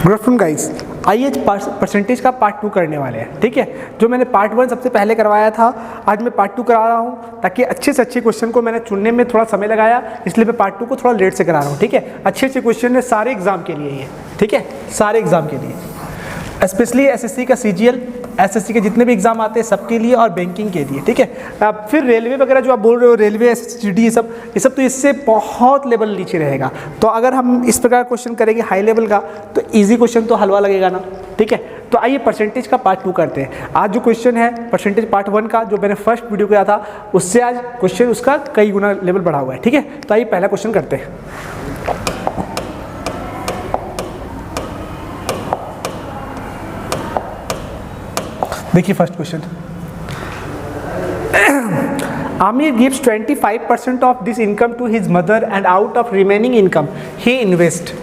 Good afternoon guys, आइए percentage का part 2 करने वाले हैं। ठीक है, जो मैंने पार्ट 1 सबसे पहले करवाया था, आज मैं पार्ट 2 करा रहा हूँ ताकि अच्छे से अच्छे क्वेश्चन को मैंने चुनने में थोड़ा समय लगाया, इसलिए मैं पार्ट 2 को थोड़ा लेट से करा रहा हूँ। ठीक है, अच्छे अच्छे क्वेश्चन है सारे एग्जाम के लिए ये। ठीक है, सारे एग्जाम के लिए, स्पेशली एसएससी का सीजीएल, एसएससी के जितने भी एग्जाम आते हैं सबके लिए और बैंकिंग के लिए। ठीक है, अब फिर रेलवे वगैरह जो आप बोल रहे हो, रेलवे एसएससीडी, ये सब तो इससे बहुत लेवल नीचे रहेगा। तो अगर हम इस प्रकार क्वेश्चन करेंगे हाई लेवल का तो इजी क्वेश्चन तो हलवा लगेगा ना। ठीक है, तो आइए परसेंटेज का पार्ट 2 करते हैं। आज जो क्वेश्चन है परसेंटेज पार्ट 1 का, जो मैंने फर्स्ट वीडियो किया था, उससे आज क्वेश्चन उसका कई गुना लेवल बढ़ा हुआ है। ठीक है, तो आइए पहला क्वेश्चन करते हैं। देखिए first question, Amir gives 25% of this income to his mother and out of remaining income he invest,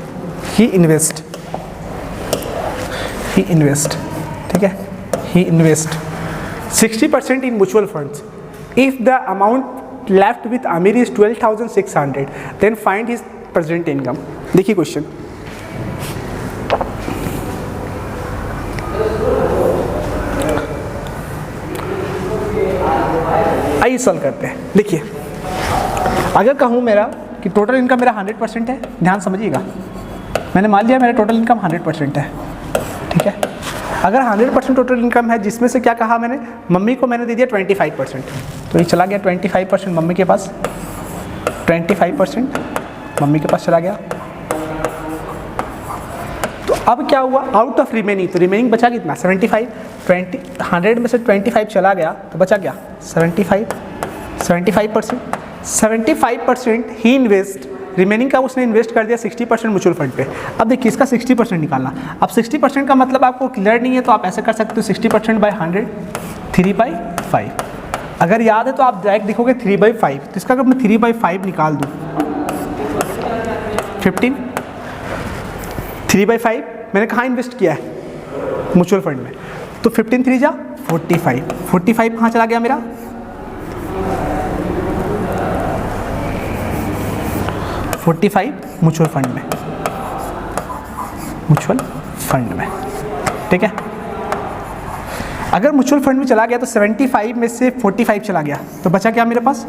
ठीक है, he invest 60% in mutual funds. If the amount left with Amir is 12,600, then find his present income. देखिए question, आइए solve करते हैं। देखिए, अगर कहूँ मेरा कि टोटल इनकम मेरा 100% है, ध्यान समझिएगा, मैंने मान लिया मेरा टोटल इनकम 100% है। ठीक है, अगर 100% टोटल इनकम है, जिसमें से क्या कहा मैंने, मम्मी को मैंने दे दिया 25%, तो ये चला गया 25% मम्मी के पास, 25% मम्मी के पास चला गया। तो अब क्या हुआ, आउट ऑफ रिमेनिंग, तो रिमेनिंग बचा कितना, 75, 100 में से 25 चला गया तो बचा क्या, 75% ही इन्वेस्ट, रिमेनिंग का उसने इन्वेस्ट कर दिया 60% म्यूचुअल फंड पे। अब देखिए इसका 60% निकालना, अब 60% का मतलब आपको क्लियर नहीं है तो आप ऐसे कर सकते हो 60% बाई 100, 3/5। अगर याद है तो आप डायरेक्ट देखोगे 3/5, तो इसका अगर मैं 3/5 निकाल दूँ, 15, 3/5 मैंने कहाँ इन्वेस्ट किया है, म्यूचुअल फंड में, तो 15 3 जा 45 कहाँ चला गया मेरा, 45 म्यूचुअल फंड में, ठीक है। अगर म्यूचुअल फंड में चला गया तो 75 में से 45 चला गया तो बचा क्या मेरे पास,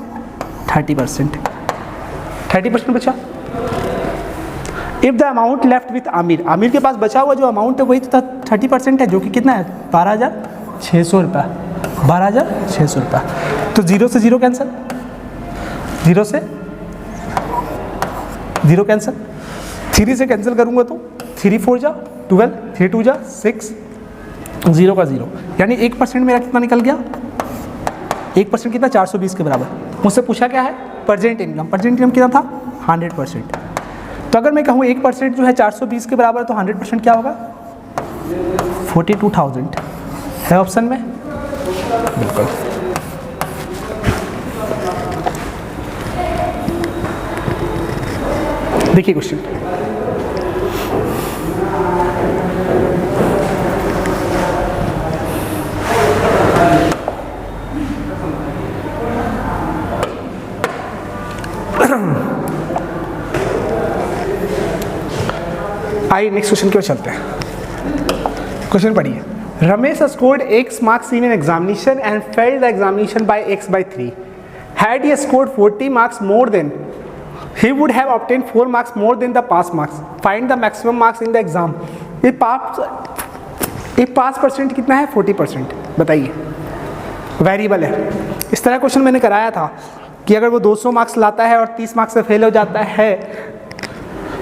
30% बचा। If the amount left with Aamir के पास बचा हुआ जो अमाउंट है वही तो 30% है, जो कि कितना है, 12,600 रुपया, 12,600 रुपया। तो 0 से 0 कैंसिल, 0 से 0 कैंसिल, 3 से कैंसिल करूंगा तो 3 4 जा 12, 3 2 जा 6, 0 का 0, यानी 1% मेरा कितना निकल गया, 1% कितना, 420 के बराबर। मुझसे पूछा क्या है, प्रेजेंट इनकम कितना था, 100%। तो अगर मैं कहूँ 1% जो है 420 के बराबर, तो 100% क्या होगा, 42,000 है ऑप्शन में, बिल्कुल। देखिए क्वेश्चन, आइए नेक्स्ट क्वेश्चन की ओर चलते हैं। क्वेश्चन पढ़िए, Ramesh scored X marks in an examination and failed the examination by X/3. Had he scored 40 marks more than, he would have obtained 4 marks more than the pass marks. Find the maximum marks in the exam. ये पास percent कितना है, 40%, बताइए, variable है। इस तरह question मैंने कराया था कि अगर वो 200 मार्क्स लाता है और 30 मार्क्स से फेल हो जाता है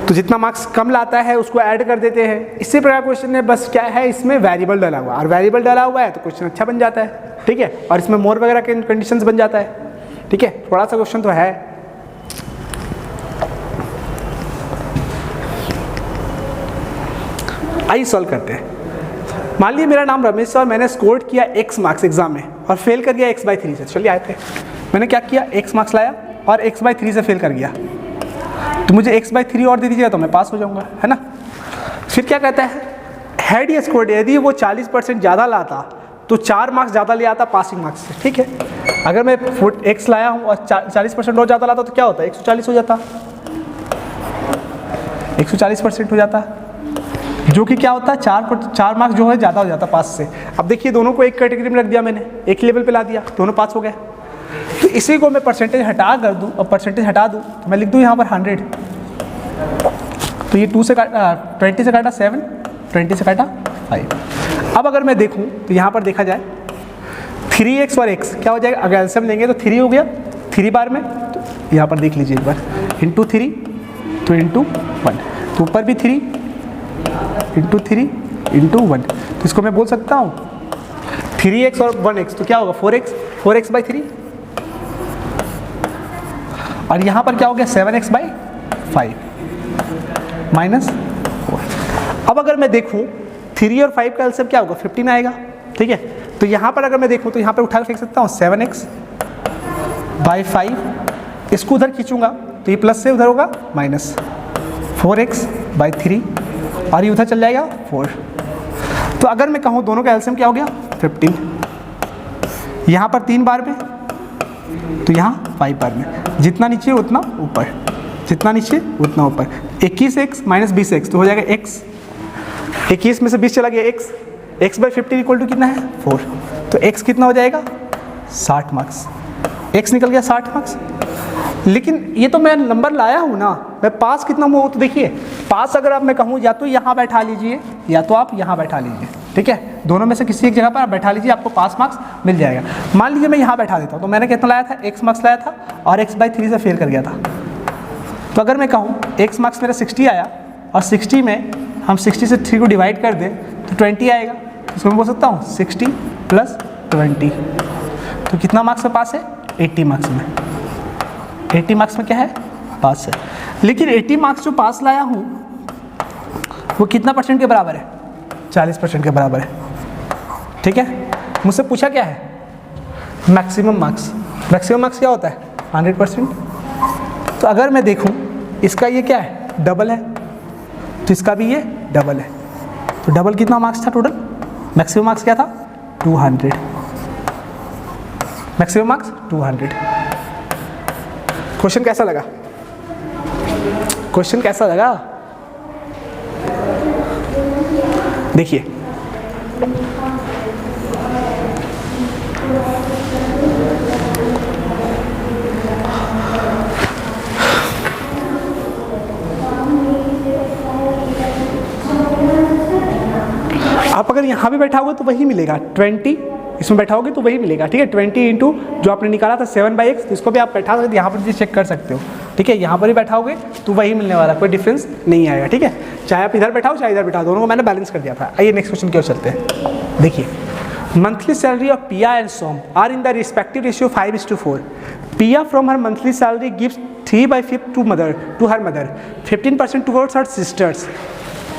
तो जितना मार्क्स कम लाता है उसको ऐड कर देते हैं। इसी प्रकार क्वेश्चन है, बस क्या है, इसमें वेरिएबल डाला हुआ, और वेरिएबल डाला हुआ है तो क्वेश्चन अच्छा बन जाता है। ठीक है, और इसमें मोर वगैरह के कंडीशंस बन जाता है। ठीक है, थोड़ा सा क्वेश्चन तो है। आइए सॉल्व करते हैं। मान लीजिए मेरा नाम रमेश और मैंने स्कोर किया X मार्क्स एग्जाम में और फेल कर गया X/3 से। चलिए आए थे, मैंने क्या किया, X मार्क्स लाया और X/3 से फेल कर गया, तो मुझे X/3 और दे दीजिएगा तो मैं पास हो जाऊंगा, है ना। फिर क्या कहता है, हैड ही स्कोर्ड, यदि वो 40% ज़्यादा लाता तो 4 मार्क्स ज़्यादा ले आता पासिंग मार्क्स से। ठीक है, अगर मैं X लाया हूँ और 40% और ज़्यादा लाता तो क्या होता है, 140 हो जाता, 140% हो जाता। जो कि क्या होता है 4 मार्क्स जो है ज़्यादा हो जाता है पास से। अब देखिए दोनों को एक कैटेगरी में रख दिया मैंने, एक लेवल पे ला दिया, दोनों पास हो गए। तो इसी को मैं परसेंटेज हटा कर दूँ और परसेंटेज हटा दूँ तो मैं लिख दूँ यहाँ पर 100। तो ये 20 से काटा 7, 20 से काटा 5। अब अगर मैं देखूँ तो यहाँ पर देखा जाए 3x और x क्या हो जाएगा, अगर एलसीएम लेंगे तो 3 हो गया 3 बार में। तो यहाँ पर देख लीजिए एक बार, इंटू 3 तो इंटू 1, तो ऊपर भी 3 इंटू 3 इंटू 1, तो इसको मैं बोल सकता हूँ 3x और 1x तो क्या होगा 4x बाई 3, और यहाँ पर क्या हो गया 7x बाई 5 माइनस 4। अब अगर मैं देखूँ 3 और 5 का एलसीएम क्या होगा 15 आएगा, ठीक है। तो यहाँ पर अगर मैं देखूँ तो यहाँ पर उठा के फेंक सकता हूँ 7x बाई 5, इसको उधर खींचूंगा तो ये प्लस से उधर होगा माइनस 4x बाई 3, और ये उधर चल जाएगा 4। तो अगर मैं कहूँ दोनों का एलसीएम क्या हो गया 15, यहाँ पर 3 बार में तो यहाँ 5 बार में, जितना नीचे उतना ऊपर, जितना नीचे उतना ऊपर। 21x माइनस 20x तो हो जाएगा x, 21 में से 20 चला गया x बाई 15 इक्वल टू कितना है 4, तो x कितना हो जाएगा 60 मार्क्स, x निकल गया 60 मार्क्स। लेकिन ये तो मैं नंबर लाया हूँ ना, मैं पास कितना हुआ तो देखिए पास अगर आप मैं कहूँ या तो यहाँ बैठा लीजिए या तो आप यहाँ बैठा लीजिए, ठीक है, दोनों में से किसी एक जगह पर आप बैठा लीजिए, आपको पास मार्क्स मिल जाएगा। मान लीजिए मैं यहाँ बैठा देता हूँ तो मैंने कितना लाया था x मार्क्स लाया था और x बाई 3 से फेल कर गया था। तो अगर मैं कहूँ x मार्क्स मेरा 60 आया और 60 में हम 60 से 3 को डिवाइड कर दें तो 20 आएगा, इसको मैं बोल सकता हूँ 60 प्लस 20, तो कितना मार्क्स में पास है 80 मार्क्स में, 80 मार्क्स में क्या है पास है। लेकिन 80 मार्क्स जो पास लाया हूँ वो कितना परसेंट के बराबर है 40% के बराबर है, ठीक है। मुझसे पूछा क्या है मैक्सिमम मार्क्स, मैक्सिमम मार्क्स क्या होता है 100%। तो अगर मैं देखूँ इसका ये क्या है डबल है, तो इसका भी ये डबल है, तो डबल कितना मार्क्स था टोटल, मैक्सिमम मार्क्स क्या था 200, मैक्सिमम मार्क्स 200। क्वेश्चन कैसा लगा, क्वेश्चन कैसा लगा देखिए। आप अगर यहाँ भी बैठाओगे तो वही मिलेगा 20, इसमें बैठाओगे तो वही मिलेगा, ठीक है। 20 इंटू जो आपने निकाला था 7/x, तो इसको भी आप बैठा सकते, यहाँ पर भी चेक कर सकते हो, ठीक है। यहाँ पर ही बैठाओगे तो वही मिलने वाला, कोई डिफरेंस नहीं आएगा, ठीक है। चाहे आप इधर बैठाओ चाहे इधर बैठाओ, दोनों को मैंने बैलेंस कर दिया था। आइए नेक्स्ट क्वेश्चन की ओर चलते हैं। देखिए monthly salary of Piya and Som are in the respective ratio 5:4। Piya from her monthly salary gives 3/5 to her mother, 15% towards her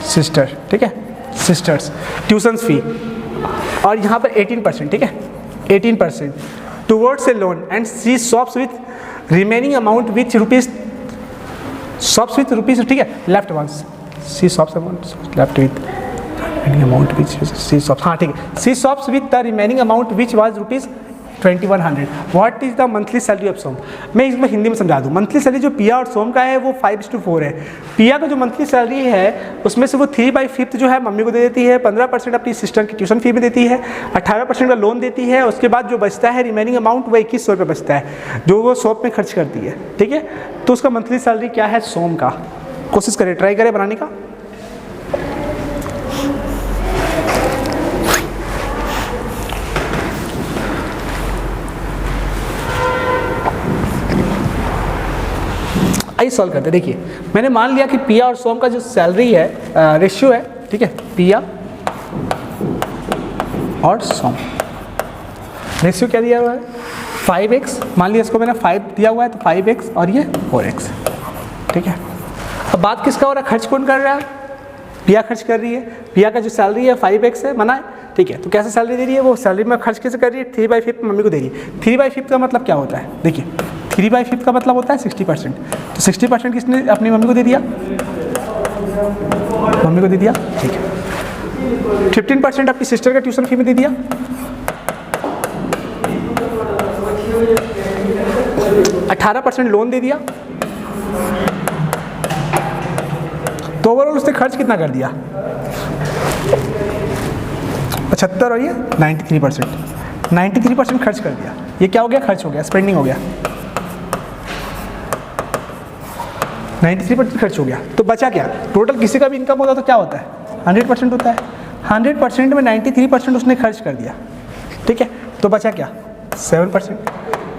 sister, ठीक है, सिस्टर्स ट्यूशन फी, और यहाँ पर 18%, ठीक है, 18% towards a loan, and she shops with remaining amount which rupees shops with rupees, ठीक है, left once she shops amount left with amount which she shops, हाँ ठीक है, she shops with the remaining amount which was rupees 2100। What is the monthly salary of Som. मैं इसमें हिंदी में समझा दूँ। मंथली सैलरी जो पिया और सोम का है वो 5:4 है। पिया का जो मंथली सैलरी है उसमें से वो 3/5 जो है मम्मी को दे देती है, 15% अपनी सिस्टर की ट्यूशन फी में देती है, 18% का लोन देती है, उसके बाद जो बचता है रिमेनिंग अमाउंट वो 2100 रुपये बचता है जो वो शॉप में खर्च करती है, ठीक है। तो उसका मंथली सैलरी क्या है सोम का, कोशिश करें, ट्राई करें बनाने का। आइए सॉल्व करते हैं। देखिए मैंने मान लिया कि पिया और सोम का जो सैलरी है रेशियो है, ठीक है, पिया और सोम रेशियो क्या दिया हुआ है 5x, मान लिया इसको मैंने 5 दिया हुआ है तो 5x और ये 4x, ठीक है। अब बात किसका हो रहा है, खर्च कौन कर रहा है, पिया खर्च कर रही है। पिया का जो सैलरी है 5x है मना है, ठीक है। तो कैसे सैलरी दे रही है, वो सैलरी में खर्च कैसे कर रही है, 3/5 मम्मी को दे रही है। 3/5 का मतलब क्या होता है, देखिए 3/5 का मतलब होता है 60%, तो 60% किसने अपनी मम्मी को दे दिया, मम्मी को दे दिया, ठीक है। 15% अपनी सिस्टर का ट्यूशन फी में दे दिया, 18% लोन दे दिया, तो ओवरऑल उसने खर्च कितना कर दिया 75 और ये 93%, 93% खर्च कर दिया। ये क्या हो गया? खर्च हो गया, स्पेंडिंग हो गया। 93% खर्च हो गया, तो बचा क्या? टोटल किसी का भी इनकम होता तो क्या होता है? 100% होता है। 100% में 93% उसने खर्च कर दिया, ठीक है, तो बचा क्या? 7%।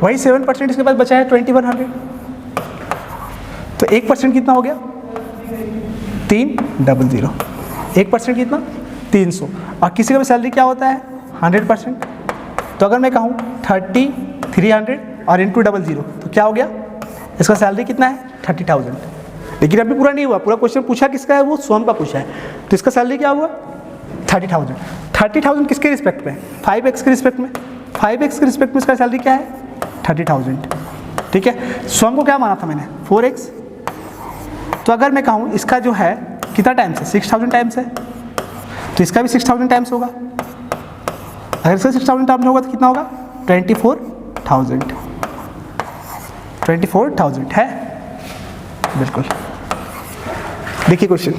वही 7% इसके पास बचा है 2100, तो 1% कितना हो गया? 300। 1% कितना? 300। और किसी का भी सैलरी क्या होता है? 100%। तो अगर मैं कहूँ 30, 300 और इंटू 00, तो क्या हो गया? इसका सैलरी कितना है? 30,000। लेकिन अभी पूरा नहीं हुआ, पूरा क्वेश्चन पूछा किसका है? वो स्वयं का पूछा है। तो इसका सैलरी क्या हुआ? 30,000। 30,000 किसके रिस्पेक्ट में? 5x के रिस्पेक्ट में। 5x के रिस्पेक्ट में इसका सैलरी क्या है? 30,000, ठीक है। स्वयं को क्या माना था मैंने? 4x। तो अगर मैं कहूँ इसका जो है कितना टाइम्स है? 6,000 टाइम्स है, तो इसका भी 6,000 टाइम्स होगा। अगर इसका 6,000 टाइम्स होगा तो कितना होगा? 24,000। 24,000 है, बिल्कुल। देखिए क्वेश्चन,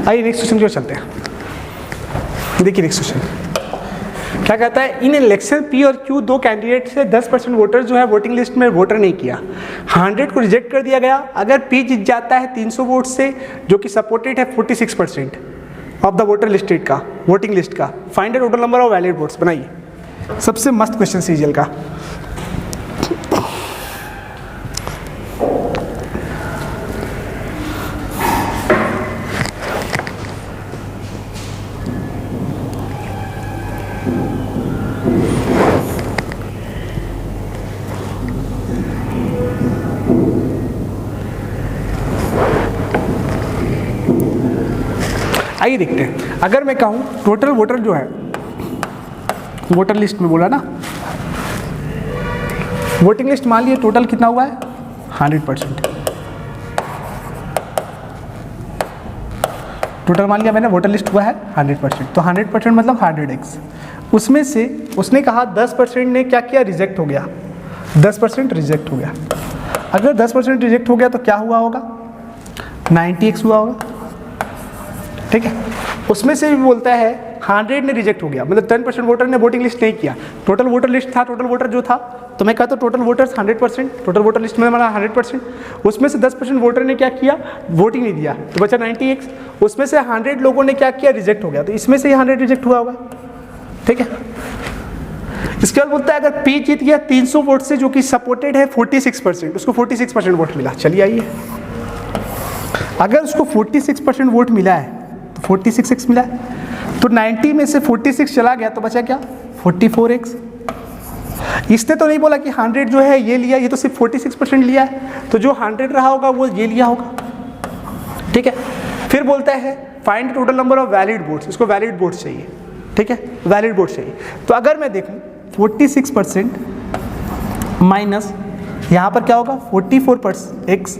आइए नेक्स्ट क्वेश्चन की ओर चलते हैं। देखिए नेक्स्ट क्वेश्चन क्या कहता है? इन इलेक्शन पी और क्यू दो कैंडिडेट से 10% वोटर जो है वोटिंग लिस्ट में वोटर नहीं किया, 100 को रिजेक्ट कर दिया गया। अगर पी जीत जाता है 300 वोट से, जो कि सपोर्टेड है 46% ऑफ द वोटर लिस्टेड का, वोटिंग लिस्ट का, find the total number of valid votes. बनाइए, सबसे मस्त क्वेश्चन सीजीएल का। आइए देखते हैं। अगर मैं कहूँ टोटल वोटर जो है, वोटर लिस्ट में बोला ना, वोटिंग लिस्ट मान लिए टोटल कितना हुआ है? 100%। टोटल मान लिया मैंने, वोटर लिस्ट हुआ है 100%, तो 100% मतलब 100x। उसमें से उसने कहा 10% ने क्या किया? रिजेक्ट हो गया। 10% रिजेक्ट हो गया। अगर 10% रिजेक्ट हो गया तो क्या हुआ होगा? 90x हुआ होगा, ठीक है। उसमें से भी बोलता है 100 ने रिजेक्ट हो गया, मतलब 10% वोटर ने वोटिंग लिस्ट नहीं किया। टोटल वोटर लिस्ट था, टोटल वोटर जो था, तो मैं कहता हूँ total voters 100%, total voter list में हमारा 100%। उसमें से 10% वोटर ने क्या किया? वोटिंग नहीं दिया, तो बचा 90x। उसमें से 100 लोगों ने क्या किया? रिजेक्ट हो गया, तो इसमें से 100 रिजेक्ट हुआ होगा, ठीक है। इसके बाद बोलता है अगर पी जीत गया 300 वोट से, जो कि सपोर्टेड है 46%, उसको 46% वोट मिला। चलिए आइए, अगर उसको 46% वोट मिला है तो 46x मिला है, तो 90 में से 46 चला गया तो बचा क्या? 44x। इसने तो नहीं बोला कि 100 जो है ये लिया, ये तो सिर्फ 46% लिया है, तो जो 100 रहा होगा वो ये लिया होगा, ठीक है। फिर बोलता है find total number of valid votes, इसको वैलिड वोट्स चाहिए, ठीक है, वैलिड वोट्स चाहिए। तो अगर मैं देखूं 46% माइनस यहाँ पर क्या होगा? 44x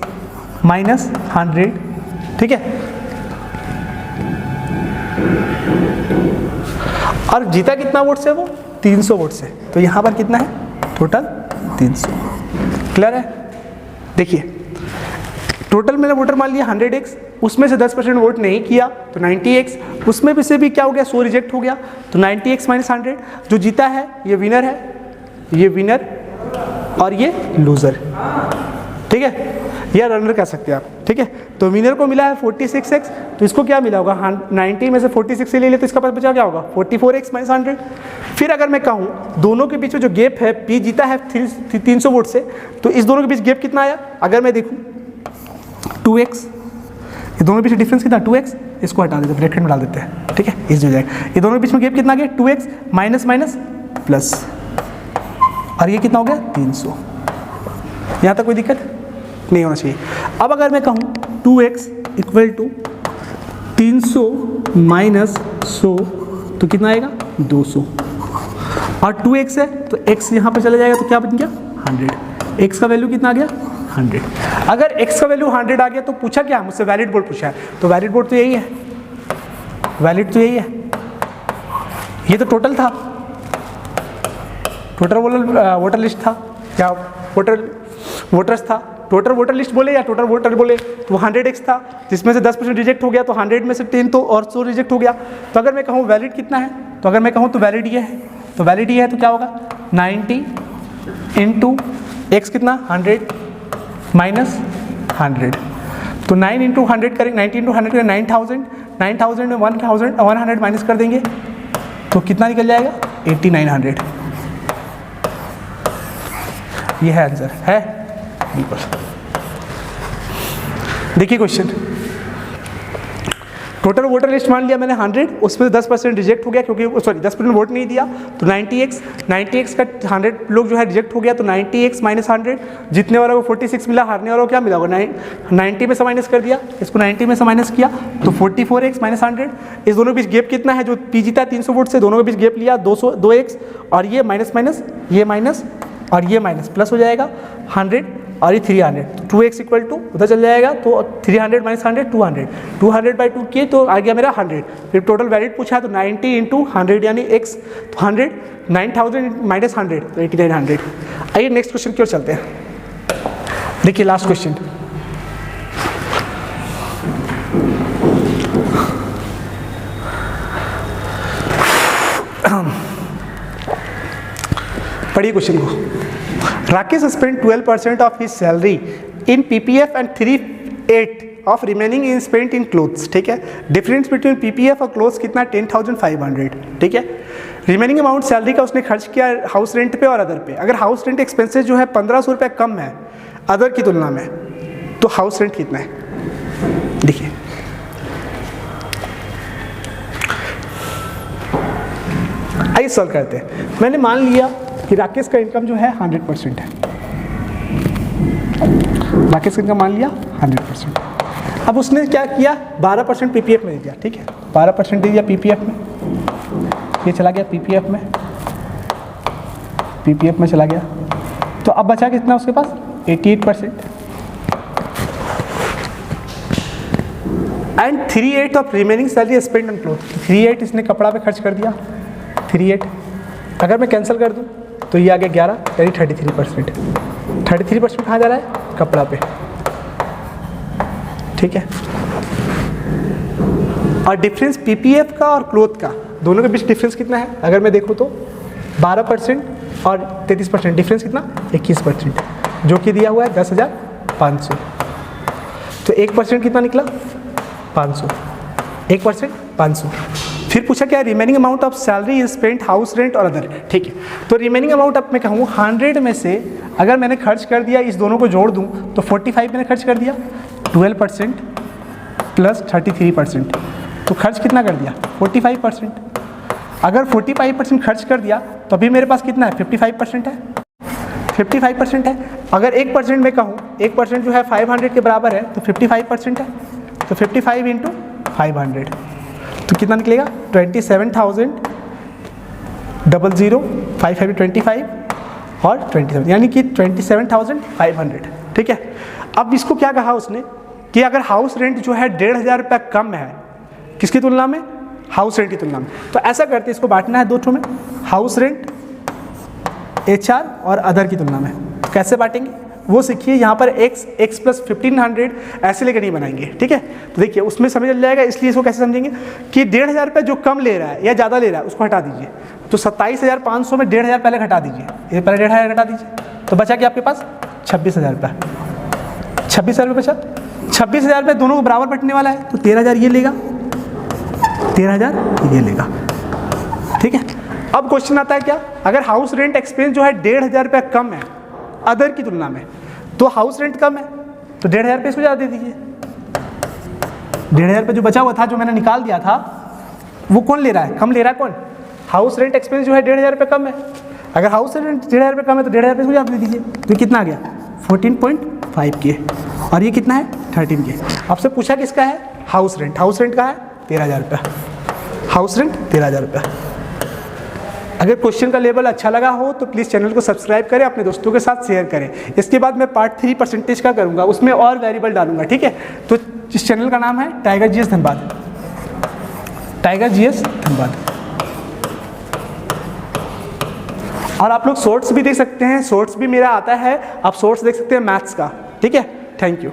माइनस 100, ठीक है। और जीता कितना वोट से? वो 300 वोट से, तो यहाँ पर कितना है? टोटल 300। क्लियर है? देखिए टोटल मैंने वोटर मान लिया 100x, उसमें से 10% वोट नहीं किया तो 90x, उसमें भी से भी क्या हो गया? 100 रिजेक्ट हो गया, तो 90x माइनस 100। जो जीता है ये विनर है, ये विनर और ये लूज़र, ठीक है। या रनर कह सकते हैं आप, ठीक है। तो विनर को मिला है 46x, तो इसको क्या मिला होगा, 90 में से 46 से ले ले तो इसका पास बचा क्या होगा 44x - 100। फिर अगर मैं कहूँ दोनों के बीच में जो गैप है, P जीता है 300 वोट से, तो इस दोनों के बीच गैप कितना आया, अगर मैं देखूँ 2x, ये दोनों के बीच डिफरेंस कितना 2x, इसको हटा देते हैं, ब्रैकेट में डाल देते हैं, ठीक है, इस हो जाएगा। ये दोनों के बीच में गैप कितना आ गया 2x माइनस माइनस प्लस, और ये कितना हो गया 300। यहाँ तक कोई दिक्कत नहीं होना चाहिए। अब अगर मैं कहूँ 2x इक्वल टू 300 माइनस 100 तो कितना आएगा 200, और 2x है तो x यहाँ पर चला जाएगा तो क्या बन गया 100। x का वैल्यू कितना आ गया 100। अगर x का वैल्यू 100 आ गया तो पूछा क्या मुझसे, वैलिड बोर्ड पूछा है, तो वैलिड बोर्ड तो यही है, वैलिड तो यही है। ये तो टोटल था, टोटल वोटर लिस्ट था, क्या वोटर्स था, टोटल वोटर लिस्ट बोले या टोटल वोटर बोले, तो 100x था, जिसमें से 10% रिजेक्ट हो गया, तो 100 में से 10 तो और 100 रिजेक्ट हो गया। तो अगर मैं कहूँ वैलिड कितना है, तो अगर मैं कहूँ तो वैलिड ये है, तो वैलिड ये है तो क्या होगा 90 इंटू x कितना 100 माइनस 100, तो 9 इंटू 100 करेंगे, 90 इंटू 100 करेंगे 9000 में 100 माइनस कर देंगे तो कितना निकल जाएगा 8900। ये है आंसर, है बिल्कुल। देखिए क्वेश्चन, टोटल वोटर लिस्ट मान लिया मैंने 100, उसमें 10% रिजेक्ट हो गया, क्योंकि सॉरी 10% वोट नहीं दिया, तो 90x का 100 लोग जो है रिजेक्ट हो गया, तो 90x माइनस 100, जीतने वाला को 46 मिला, हारने वाला को क्या मिला होगा 90 में से माइनस कर दिया, इसको 90 में से माइनस किया तो 44x माइनस 100। इस दोनों के बीच गैप कितना है, जो P जीता है 300 वोट से, दोनों के बीच गैप लिया 2x, और ये माइनस माइनस, ये माइनस और ये माइनस, प्लस हो जाएगा 100 और ये 300, तो 2x इक्वल टू उधर चल जाएगा, तो 300 माइनस 100 200 बाई 2 किए तो आ गया मेरा 100। फिर टोटल वैलिड पूछा है तो 90 इंटू 100 यानी x, तो 100 9000 माइनस 100 तो 8900। आइए नेक्स्ट क्वेश्चन की ओर चलते हैं। देखिए लास्ट क्वेश्चन, पढ़िए क्वेश्चन को। Rakesh spent 12% of his salary in PPF and 3/8 of remaining is spent in clothes, ठीक है। डिफरेंस बिटवीन PPF और क्लोथ्स कितना 10,500, ठीक है। रिमेनिंग अमाउंट सैलरी का उसने खर्च किया हाउस रेंट पे और अदर पे। अगर हाउस रेंट एक्सपेंसेस जो है 1500 रुपये कम है अदर की तुलना में, तो हाउस रेंट कितना है, देखिए आइए सॉल्व करते हैं। मैंने मान लिया कि राकेश का इनकम जो है 100% है, राकेश का इनकम मान लिया 100%। अब उसने क्या किया 12% PPF में दे दिया, ठीक है, 12% दे दिया PPF में, ये चला गया PPF में चला गया, तो अब बचा कितना उसके पास 88%। And 3/8 of remaining salary spend on cloth, 3/8 इसने कपड़ा पे खर्च कर दिया, 3/8। अगर मैं कैंसिल कर दूं तो ये आ गया 11 यानी 33%। 33% कहाँ जा रहा है कपड़ा पे, ठीक है। और डिफरेंस PPF का और क्लोथ का दोनों के बीच डिफरेंस कितना है, अगर मैं देखूँ तो 12% और 33%, डिफरेंस कितना 21%, जो कि दिया हुआ है 10,500। तो 1% कितना निकला 500, 1% 500। फिर पूछा क्या remaining amount of salary is spent house rent और अदर, ठीक है। तो रिमेनिंग अमाउंट अब मैं कहूँ 100 में से अगर मैंने खर्च कर दिया, इस दोनों को जोड़ दूँ तो 45 मैंने खर्च कर दिया, 12% प्लस 33%, तो खर्च कितना कर दिया 45%। अगर 45% खर्च कर दिया तो अभी मेरे पास कितना है 55% है, 55% है। अगर 1% में कहूँ 1% जो है 500 के बराबर है, तो 55% है, तो 55 इंटू 500 तो कितना निकलेगा 27,000 00 5 25 और 27 यानी कि 27,500, ठीक है। अब इसको क्या कहा उसने कि अगर हाउस रेंट जो है 1,500 रुपये कम है किसकी तुलना में, हाउस रेंट की तुलना में, तो ऐसा करते इसको बांटना है दो ठो में, हाउस रेंट HR और अदर की तुलना में। तो कैसे बांटेंगे वो सीखिए। यहाँ पर x प्लस 1500 ऐसे लेकर नहीं बनाएंगे, ठीक है। तो देखिए उसमें समझ जाएगा, इसलिए इसको कैसे समझेंगे कि 1,500 रुपये जो कम ले रहा है या ज़्यादा ले रहा है उसको हटा दीजिए, तो 27,500 में 1,500 पहले घटा दीजिए, ये पहले 1,500 घटा दीजिए, तो बचा कि आपके पास 26,000 रुपये, 26,000 रुपये बचा। 26,000 रुपये दोनों को बराबर बटने वाला है, तो 13,000 ये लेगा, 13,000 ये लेगा, ठीक है। अब क्वेश्चन आता है क्या, अगर हाउस रेंट एक्सपेंस जो है 1,500 रुपये कम है अदर की तुलना में, तो हाउस रेंट कम है तो 1,500 रुपये इसको ज़्यादा दे दीजिए। 1,500 रुपये जो बचा हुआ था, जो मैंने निकाल दिया था, वो कौन ले रहा है, कम ले रहा है कौन, हाउस रेंट एक्सपेंस जो है 1,500 रुपये कम है। अगर हाउस रेंट 1,500 रुपये कम है तो 1,500 रुपये इसको ज़्यादा दे दीजिए, तो कितना आ गया 14.5K, और ये कितना है 13K। आपसे पूछा किसका है, हाउस रेंट, हाउस रेंट का है 13,000 रुपये, हाउस रेंट 13,000 रुपये। अगर क्वेश्चन का लेवल अच्छा लगा हो तो प्लीज़ चैनल को सब्सक्राइब करें, अपने दोस्तों के साथ शेयर करें। इसके बाद मैं पार्ट 3 परसेंटेज का करूँगा, उसमें और वेरिएबल डालूंगा, ठीक है। तो इस चैनल का नाम है tiger GS Dhanbad, tiger GS Dhanbad. और आप लोग शॉर्ट्स भी देख सकते हैं, शॉर्ट्स भी मेरा आता है, आप शॉर्ट्स देख सकते हैं मैथ्स का, ठीक है। Thank you.